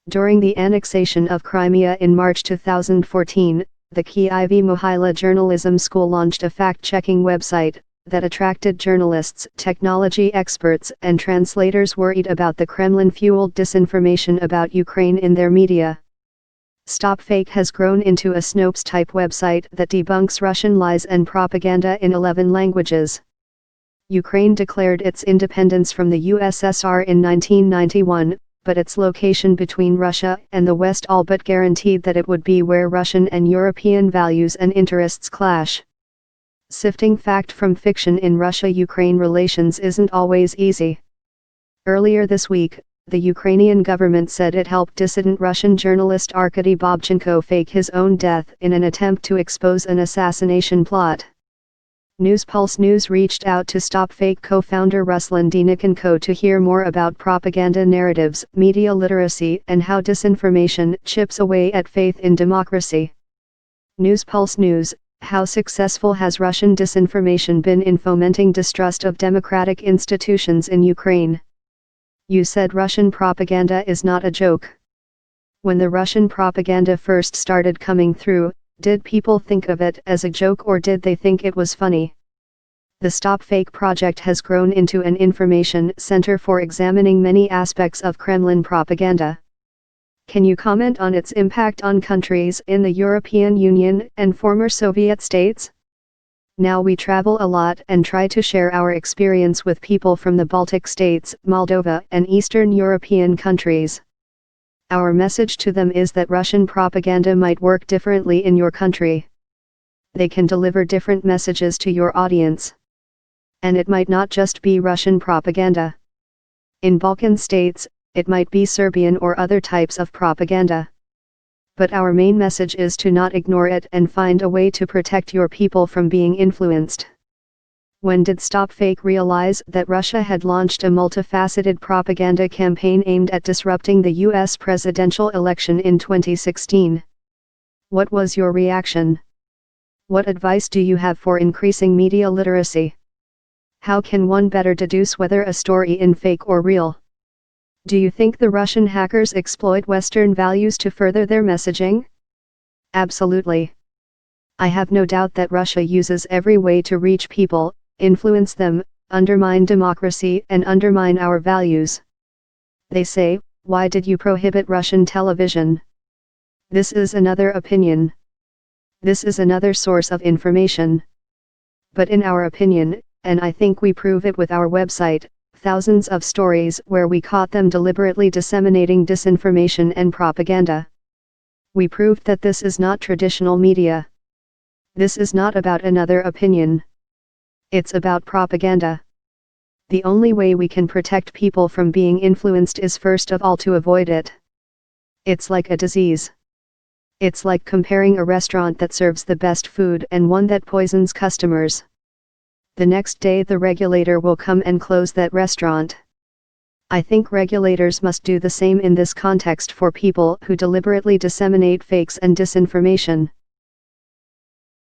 During the annexation of Crimea in March 2014, the Kyiv Mohyla Journalism School launched a fact-checking website that attracted journalists, technology experts, and translators worried about the Kremlin-fueled disinformation about Ukraine in their media. StopFake has grown into a Snopes-type website that debunks Russian lies and propaganda in 11 languages. Ukraine declared its independence from the USSR in 1991, but its location between Russia and the West all but guaranteed that it would be where Russian and European values and interests clash. Sifting fact from fiction in Russia-Ukraine relations isn't always easy. Earlier this week, the Ukrainian government said it helped dissident Russian journalist Arkady Babchenko fake his own death in an attempt to expose an assassination plot. Newspulse News reached out to StopFake co-founder Ruslan Denikenko to hear more about propaganda narratives, media literacy, and how disinformation chips away at faith in democracy. Newspulse News: how successful has Russian disinformation been in fomenting distrust of democratic institutions in Ukraine? You said Russian propaganda is not a joke. When the Russian propaganda first started coming through, did people think of it as a joke or did they think it was funny? The StopFake project has grown into an information center for examining many aspects of Kremlin propaganda. Can you comment on its impact on countries in the European Union and former Soviet states? Now we travel a lot and try to share our experience with people from the Baltic states, Moldova, and Eastern European countries. Our message to them is that Russian propaganda might work differently in your country. They can deliver different messages to your audience. And it might not just be Russian propaganda. In Balkan states, it might be Serbian or other types of propaganda. But our main message is to not ignore it and find a way to protect your people from being influenced. When did StopFake realize that Russia had launched a multifaceted propaganda campaign aimed at disrupting the US presidential election in 2016? What was your reaction? What advice do you have for increasing media literacy? How can one better deduce whether a story is fake or real? Do you think the Russian hackers exploit Western values to further their messaging? Absolutely. I have no doubt that Russia uses every way to reach people, influence them, undermine democracy, and undermine our values. They say, why did you prohibit Russian television? This is another opinion. This is another source of information. But in our opinion, and I think we prove it with our website, thousands of stories where we caught them deliberately disseminating disinformation and propaganda. We proved that this is not traditional media. This is not about another opinion. It's about propaganda. The only way we can protect people from being influenced is first of all to avoid it. It's like a disease. It's like comparing a restaurant that serves the best food and one that poisons customers. The next day the regulator will come and close that restaurant. I think regulators must do the same in this context for people who deliberately disseminate fakes and disinformation.